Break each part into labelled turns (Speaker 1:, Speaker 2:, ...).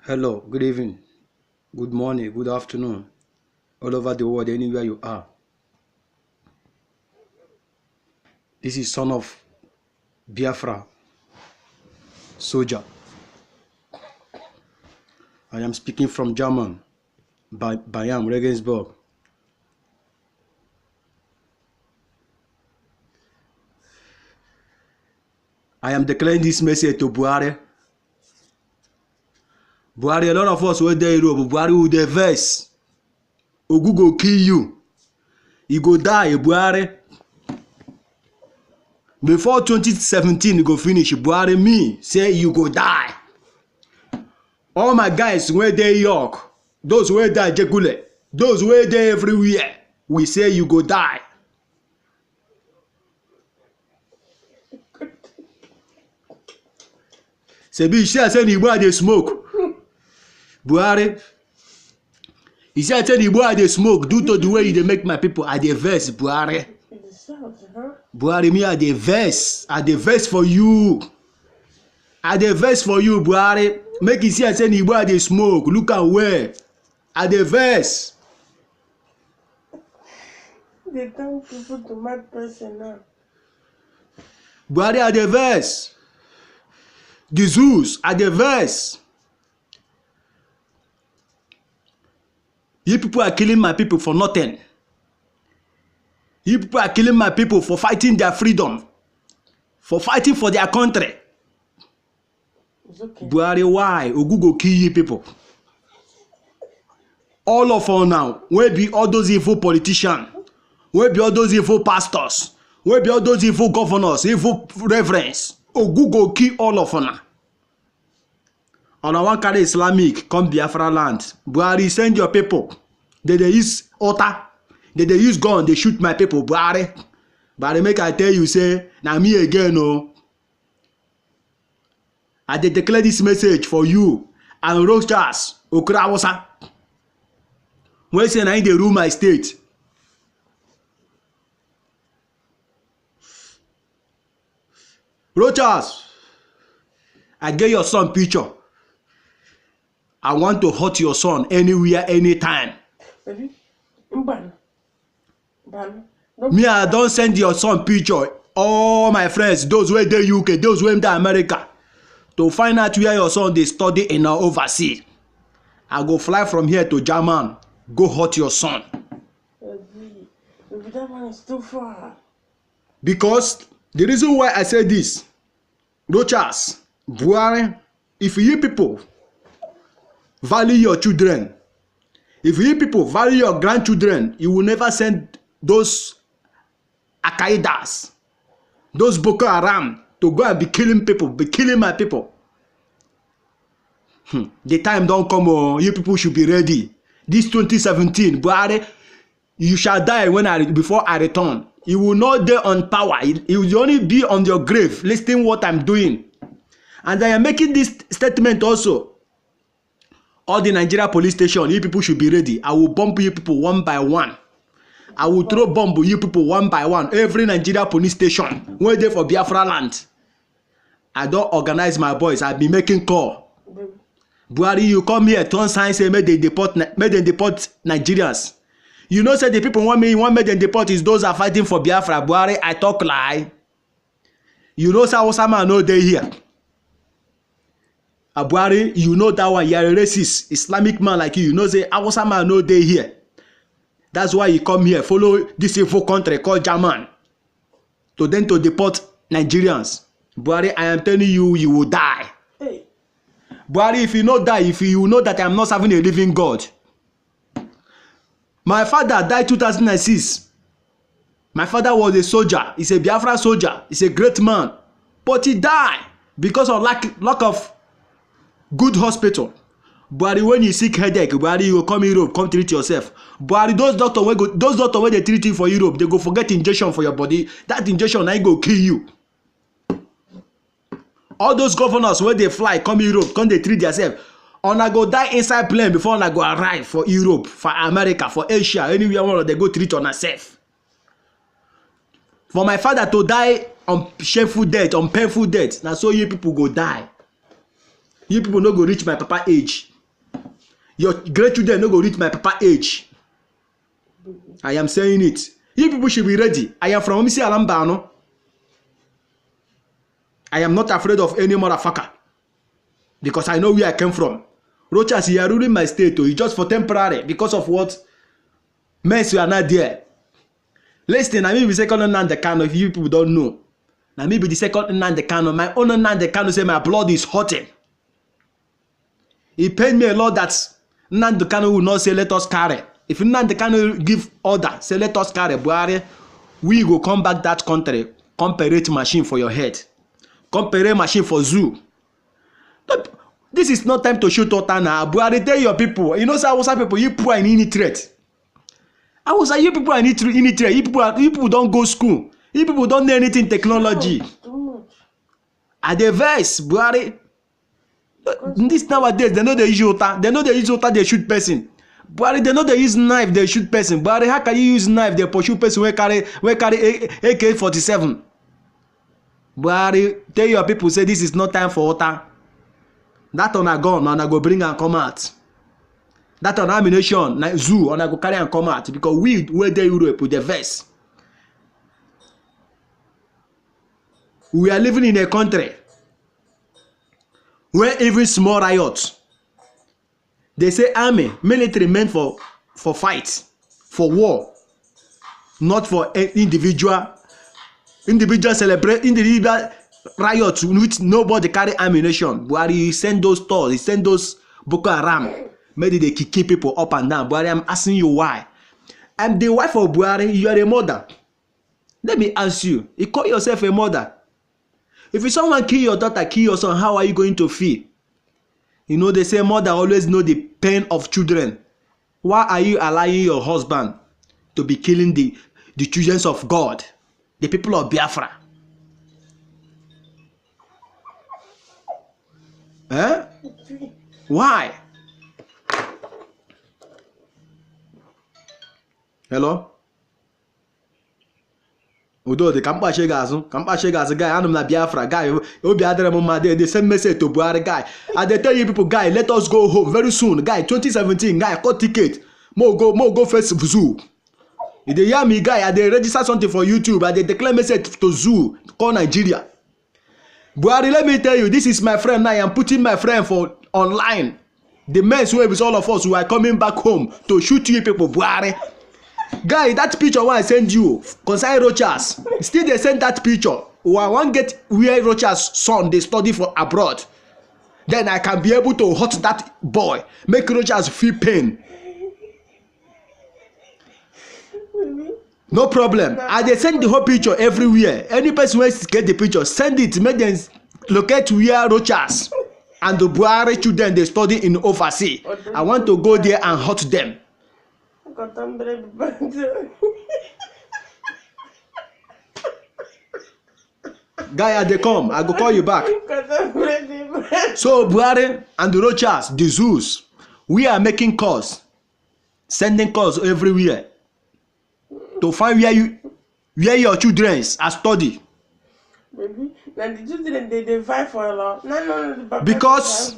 Speaker 1: Hello, good evening, good morning, good afternoon, all over the world, anywhere you are. This is son of Biafra, soldier. I am speaking from German, Bayern, Regensburg. I am declaring this message to Buhari. Buhari, a lot of us were there in Europe. Buhari will dey vex. Ogu go kill you. You go die, Buhari. Before 2017, you go finish. Buhari, me, say you go die. All my guys were there York. Those were there Jegule. Those were there everywhere. We say you go die. Sebi iṣẹ́ say the Igbo dey smoke. Buhari. He said the Igbo dey smoke due to the way you dey make my people. I dey vex, Buhari. Buhari, me I dey vex. I dey vex for you. I dey vex for you, Buhari. Make you see say the Igbo dey smoke. Look at where. I dey vex.
Speaker 2: They tell people to mad person now.
Speaker 1: Buhari, I dey vex. The zoos, I dey vex. You people are killing my people for nothing. You people are killing my people for fighting their freedom, for fighting for their country.
Speaker 2: It's okay.
Speaker 1: Buhari, why? Ogu go kill you people. All of us now, wey be all those evil politicians, wey be all those evil pastors, wey be all those evil governors, evil reverends. Ogu go kill all of us now. On one carry Islamic come Biafra land. Buhari, send your people. They use altar. They use gun. They shoot my people. Buhari, make I tell you, say, now me again, no. I dey declare this message for you and Rochas Okrawasa. When say na they rule my state. Rochas, I get your son picture. I want to hurt your son anywhere, anytime.
Speaker 2: Ready? Mbana.
Speaker 1: Me, I don't send your son picture. All my friends, those who are in the UK, those who are in the America, to find out where your son they study in our overseas. I go fly from here to German, go hurt your son.
Speaker 2: Maybe that one is too far.
Speaker 1: Because the reason why I say this, Rochas, Buhari, if you people value your children, if you people value your grandchildren, you will never send those Al-Qaedas, those Boko Haram to go and be killing people, be killing my people. The time don't come, oh, you people should be ready. This 2017, Buhari, you shall die before I return. You will not die on power. You will only be on your grave, listening what I'm doing. And I am making this statement also. All the Nigeria police station, you people should be ready. I will bomb you people one by one. I will throw bomb you people one by one. Every Nigeria police station, wait there for Biafra land. I don't organize my boys. I be making call. Buhari, you come here, turn sign say make them deport Nigerians. You know, say the people want make them deport is those are fighting for Biafra. Buhari, I talk lie. You know, say Osama no dey here. Buhari, you know that one. You are a racist Islamic man like you. You know, say Osama no dey here. That's why you come here, follow this evil country called German, to then to deport Nigerians. Buhari, I am telling you, you will die.
Speaker 2: Hey.
Speaker 1: Buhari, if you not die, if you know that I am not serving a living God. My father died 2006. My father was a soldier. He's a Biafra soldier. He's a great man. But he died because of lack of good hospital. Buhari, when you sick headache, Buhari, you come Europe, come treat yourself. Buhari, those doctors when they treat you for Europe, they go forget injection for your body. That injection now go kill you. All those governors when they fly, come Europe, come they treat themselves. Una go die inside plane before una go arrive for Europe, for America, for Asia, anywhere one they go treat on herself. For my father to die on shameful death, on painful death, na so you people go die. You people no go reach my papa age. Your great children no go reach my papa age. I am saying it. You people should be ready. I am from Omisi Alambano. I am not afraid of any motherfucker. Because I know where I came from. Rochas, you are ruling my state. It's just for temporary. Because of what? Mess, you are not there. Listen, I may be second Nnamdi Kanu if you people don't know. I may be the second Nnamdi Kanu. My own Nnamdi Kanu say my blood is hotting. He paid me a lot that Nnamdi Kanu will not say let us carry. If Nnamdi Kanu give order, say let us carry Buhari, we go come back that country, comparate machine for your head. Compare machine for zoo. This is not time to shoot water now. Buhari, tell your people. You know, Hausa people, you poor in any threat. Hausa, you people are in any threat. You people don't go school. You people don't know anything technology. At the verse, Buhari. This nowadays, they know they use water. They know they use water, they shoot person. Buhari, they know they use knife, they shoot person. Buhari, how can you use knife, they pursue person where carry AK-47? Buhari, tell your people, say this is not time for water. That on a gun, and I go bring and come out. That on ammunition, like zoo, and I go carry and come out. Because we, where they Europe with the verse. We are living in a country where even small riots, they say army, military meant for fight, for war, not for individual celebrate, individual riots which nobody carry ammunition. Buhari, he send those stores, he send those Boko Haram, maybe they kick people up and down. Buhari, I'm asking you why. I'm the wife of Buhari, you are a mother. Let me ask you, you call yourself a mother. If someone kill your daughter, kill your son, how are you going to feel? You know, they say mother always know the pain of children. Why are you allowing your husband to be killing the children of God, the people of Biafra? Eh? Why? Hello? Udo the Kampa Shegas guy, I'm not Biafra guy, Obi Adremoma, they send message to Buhari guy. And they tell you people, guy, let us go home very soon. Guy, 2017, guy, cut ticket. More go first zoo. If they hear me, guy, and they register something for YouTube, and they declare message to zoo, call Nigeria. Buhari, let me tell you, this is my friend now. I am putting my friend for online. The men's wave is all of us who are coming back home to shoot you people, Buhari. Guy, that picture I send you concerning Rochas, still they send that picture. I want get where Rochas' son they study for abroad. Then I can be able to hurt that boy, make Rochas feel pain. No problem. And they send the whole picture everywhere. Any person who get the picture, send it. Make them locate where Rochas and the Buhari children they study in overseas. I want to go there and hurt them. Guy, they come. I go call you back. So Buhari and the Rochas, the zoos, we are making calls, sending calls everywhere to find where your children are study.
Speaker 2: Baby, now the children they fight for a lot. No,
Speaker 1: because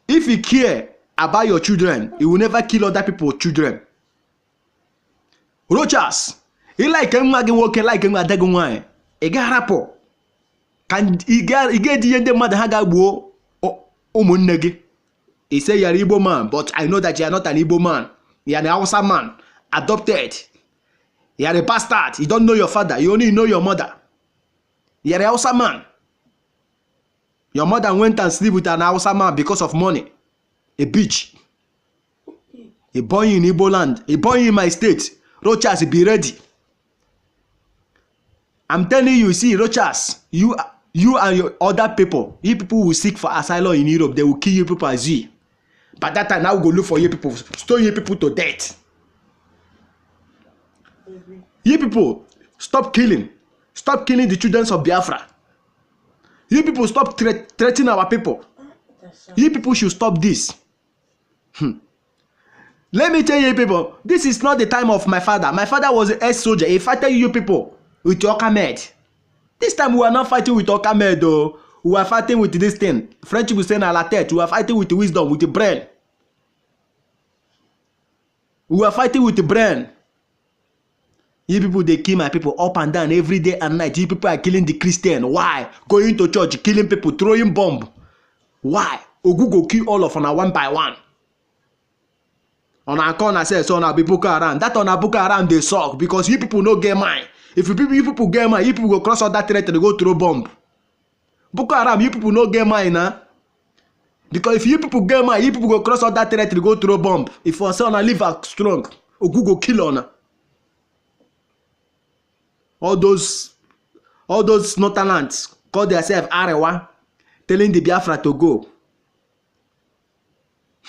Speaker 1: if you care about your children, you will never kill other people's children. Rochas, he like him again working like him at Dagunway. A garapo can he get the end mother hagabo omunegi. He say you're an Igbo man, but I know that you are not an Igbo man. You are an Hausa man, adopted. You are a bastard. You don't know your father. You only know your mother. You are a Hausa man. Your mother went and slept with an Hausa man because of money. A bitch. A boy in Igbo land. A boy in my state. Rochas, be ready. I'm telling you, see, Rochas, you and your other people, you people will seek for asylum in Europe. They will kill you people as you. But that time, now we go look for you people, stone you people to death. You people, stop killing. Stop killing the children of Biafra. You people, stop threatening our people. You people should stop this. Let me tell you people, this is not the time of my father. My father was an ex-soldier. He fought you people with Okamed. This time we are not fighting with Okamed though. We are fighting with this thing. French will say na la tête. We are fighting with wisdom, with the brain. We are fighting with the brain. You people, they kill my people up and down every day and night. You people are killing the Christian. Why? Going to church, killing people, throwing bomb. Why? Ogugo kill all of us one by one. On our corner says on our Boko Haram. That on our Boko Haram they suck because you people no get mine. If you people get mine, you people go cross all that territory to go throw bomb. Boko Haram, you people no get mine, huh? Because if you people get mine, you people go cross all that territory to go throw bomb. If you say on a live strong, Ogugo kill on. All those Northernlands call themselves Arewa, telling the Biafra to go.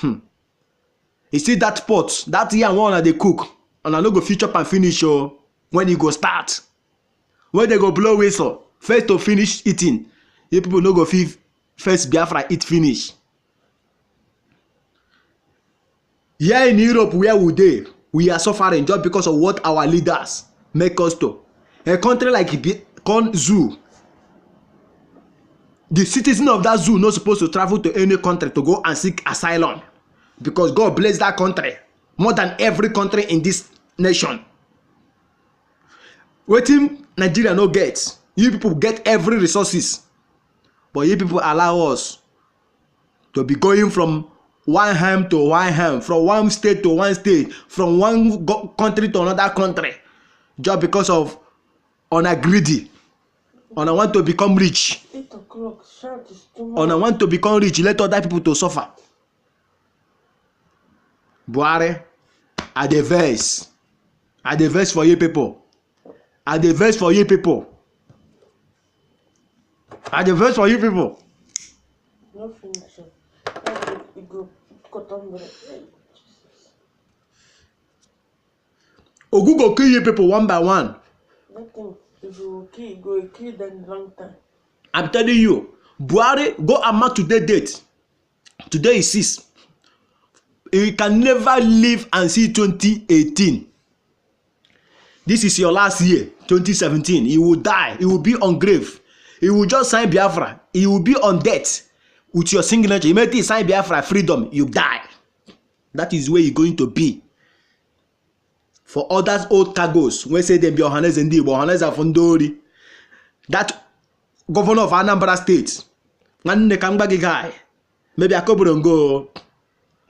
Speaker 1: You see that pot, that yam one they cook, and I no go future and finish when you go start. When they go blow whistle, first to finish eating, you people no go first Biafra eat finish. Here in Europe, where we are suffering just because of what our leaders make us to. A country like zoo, the citizen of that zoo not supposed to travel to any country to go and seek asylum because God bless that country more than every country in this nation. Wetin Nigeria no get, you people get every resources, but you people allow us to be going from one ham to one ham, from one state to one state, from one country to another country, just because of on a greedy, on a want to become rich,
Speaker 2: 8 o'clock, shout is too much.
Speaker 1: on a want to become rich, let other people to suffer. Buhari, I dey vex for you people. I dey vex for you people. I dey vex for you people.
Speaker 2: No finish. You go cut on bread.
Speaker 1: Ogu go kill you people one by one.
Speaker 2: Nothing. If you go kill them long time.
Speaker 1: I'm telling you, Buhari, go and mark today's date. Today is 6. You can never live and see 2018. This is your last year, 2017. He will die. He will be on grave. He will just sign Biafra. He will be on death with your signature. Immediately sign Biafra, freedom, you die. That is where you're going to be. For others old cargoes, when say them be Ohanes and Igbo, Ohanes are Fundori. That governor of Anambra State, nwanne ka mgbagi guy, maybe Akoburongo,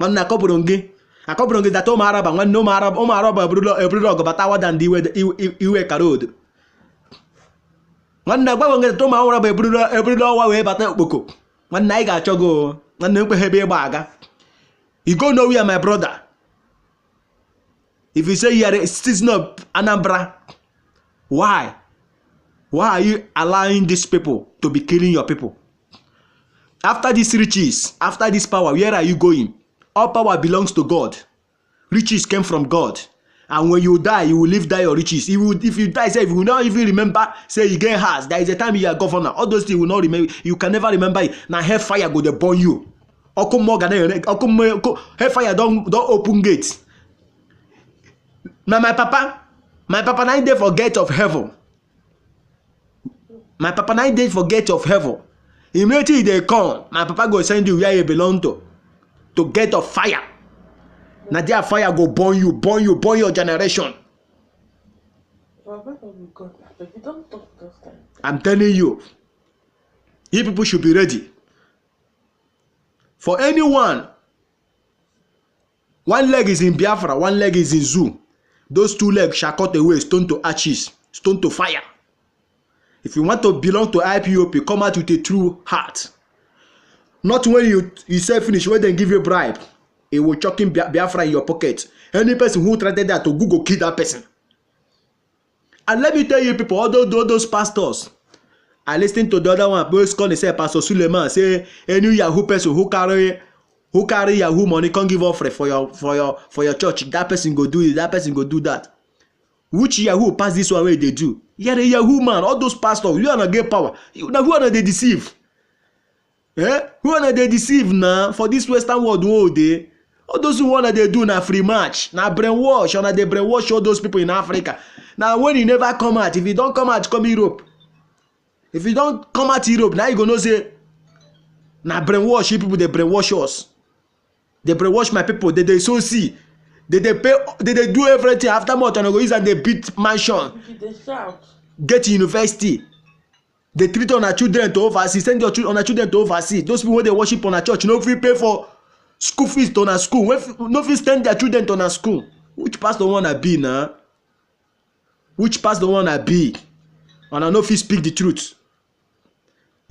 Speaker 1: nwanne Akoburongi that ụmụ Araba, nwanne ụmụ Araba eburu ọgụ bata wada ndị iwe karod. Nwanne agbanwe that ụmụ Araba eburu ọwa wee bata okpoko. Nwanne anyị ga-achọ go, nwanne mkpeghe ebe ịgba aga. You go nowhere, my brother. If you say you are a citizen of Anambra, why? Why are you allowing these people to be killing your people? After these riches, after this power, where are you going? All power belongs to God. Riches came from God. And when you die, you will live there your riches. If you die, say, if you will not even remember, say you get house, there is a time you are governor. All those things you will not remember. You can never remember it. Now hellfire go to burn you. Hellfire don't open gates. Now my papa now dey for gate of heaven. My papa now dey for gate of heaven. Immediately they come, my papa go send you where you belong to gate of fire. Now their fire go burn you, burn your generation. I'm telling you, you people should be ready. For anyone, one leg is in Biafra, one leg is in zoo. Those two legs shall cut away, stone to ashes, stone to fire. If you want to belong to IPOP, come out with a true heart. Not when you say finish, when they give you a bribe, it will chucking Biafra in your pocket. Any person who tried that to Google kill that person. And let me tell you people, all those pastors, I listen to the other one, boys call say Pastor Suleiman, say any Yahoo person who carry Yahoo money can't give offering for your church. That person go do it, that person go do that. Which Yahoo pass this one way they do? You're a Yahoo man, all those pastors, you wanna get power. Now who are they deceive? Who are they deceive now for this Western world they? All those who wanna they do now free match, now brainwash, or they brainwash all those people in Africa. Now when you never come out, if you don't come out, come Europe. If you don't come out Europe, now you gonna say, now brainwash you people, they brainwash us. They brainwash my people, they so see. They pay. They do everything. After month, and go use and they beat mansion.
Speaker 2: They shout.
Speaker 1: Get university. They treat on our children to overseas. Send your on our children to overseas. Those people wey dey worship on our church, no fit pay for school fees to our school. No fit send their children to our school. Which pastor wanna be now? Which pastor wanna be? And I no fit speak the truth.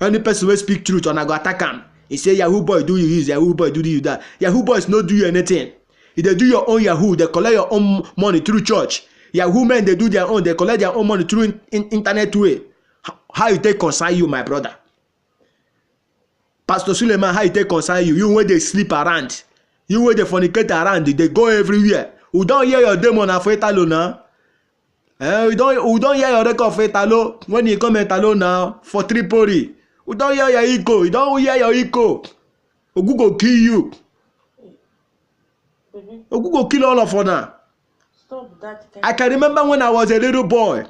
Speaker 1: Any person wey speak truth, and I go attack am. He say Yahoo boy do you this, Yahoo boy do you that. Yahoo boys no do you anything. If they do your own Yahoo, they collect your own money through church. Yahoo men, they do their own, they collect their own money through internet way. How you take concern you, my brother? Pastor Suleiman, how you take concern you? You where they sleep around, you where they fornicate around, they go everywhere. We don't hear your demon of Italo now. We don't hear your record of Italo when you come Italo now for Tripoli. We don't hear your echo. We don't hear your echo. Ogu go kill you. Ogu go kill all of us now.
Speaker 2: Stop that.
Speaker 1: I can remember when I was a little boy.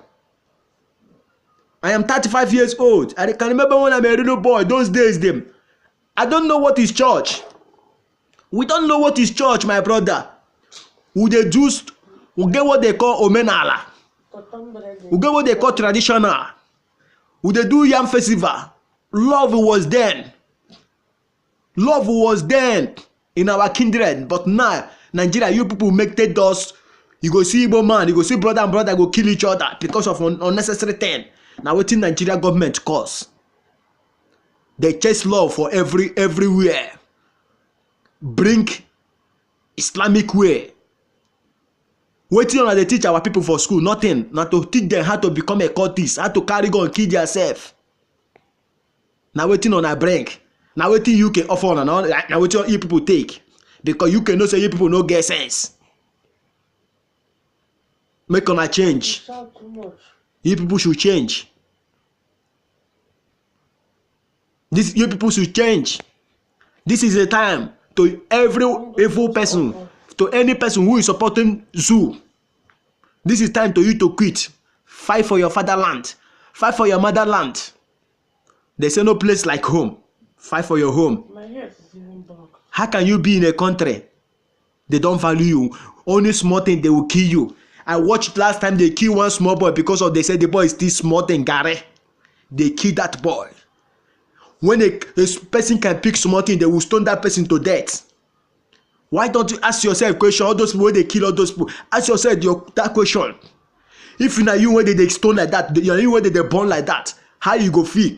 Speaker 1: I am 35 years old. I can remember when I'm a little boy. Those days, them. I don't know what is church. We don't know what is church, my brother. We get what they call omenala. We get what they call traditional. We do yam festival. Love was then. Love was then in our kindred. But now, Nigeria, you people make the dust. You go see Igbo man, you go see brother and brother go kill each other because of unnecessary thing. Now wetin Nigeria government cause? They chase love for everywhere. Bring Islamic way. Wetin una dey teach our people for school? Nothing. Na to teach them how to become a cultist, how to carry gun kill themselves. Na wetin una bring? Na wetin you can offer una? Na wetin you people take? Because you can know say you people no get sense. Make una change. You people should change. You people should change. This is a time to every evil person, to any person who is supporting zoo. This is time to you to quit. Fight for your fatherland. Fight for your motherland. They say no place like home. Fight for your home.
Speaker 2: My hair is even blocked.
Speaker 1: How can you be in a country they don't value you? Only small thing they will kill you. I watched last time they killed one small boy because of they said the boy is still small than Gary. They killed that boy. When a person can pick small thing, they will stone that person to death. Why don't you ask yourself question? All those people when they kill all those people, ask yourself that question. If you know you when they stone like that, you when they born like that, how you go feel?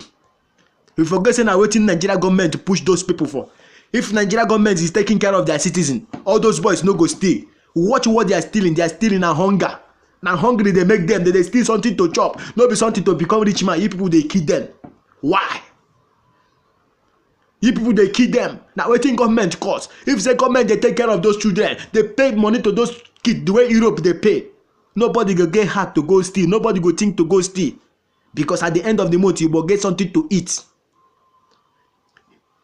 Speaker 1: You forget saying waiting Nigeria government to push those people for. If Nigeria government is taking care of their citizens, all those boys no go stay. Watch what they are stealing. They are stealing a hunger. Now hungry they make them. They steal something to chop. Not be something to become rich man. You people they kill them. Why? You people they kill them. Now waiting government cost. If the government they take care of those children, they pay money to those kids the way Europe they pay. Nobody go get hard to go steal. Nobody go think to go steal. Because at the end of the month you will get something to eat.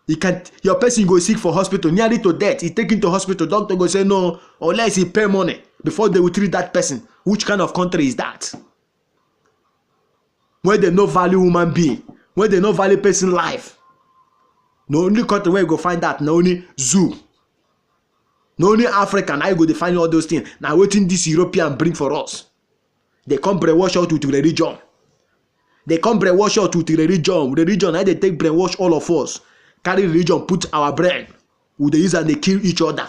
Speaker 1: You can't, your person go sick for hospital nearly to death. He taken to hospital. Doctor go say no unless he pay money before they will treat that person. Which kind of country is that? Where they no value human being, where they no value person life. No only country where you go find that. No only zoo. No only Africa. Now you go to find all those things. Now waiting this European bring for us. They come brainwash out with religion. They come brainwash out with religion. Religion, now they take brainwash all of us. Carry religion, put our brain. With the use and they kill each other.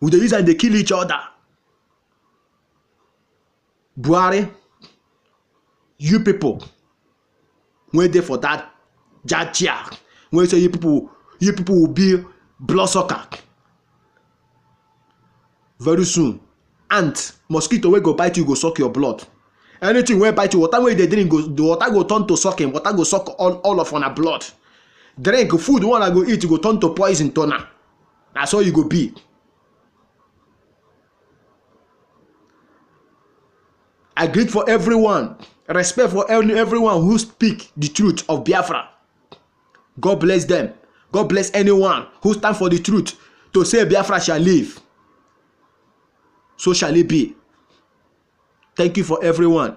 Speaker 1: With the use and they kill each other. Buhari, you people, when they for that judge, when say you people will be blood sucker. Very soon, ant, mosquito will go bite you, go suck your blood. Anything wey bite you, water wey they drink, the water go turn to sucking. Water go suck all of una blood. Drink, food, one I go eat, you go turn to poison toner. That's all you go be. I greet for everyone. Respect for everyone who speak the truth of Biafra. God bless them. God bless anyone who stand for the truth to say Biafra shall live. So shall it be. Thank you for everyone.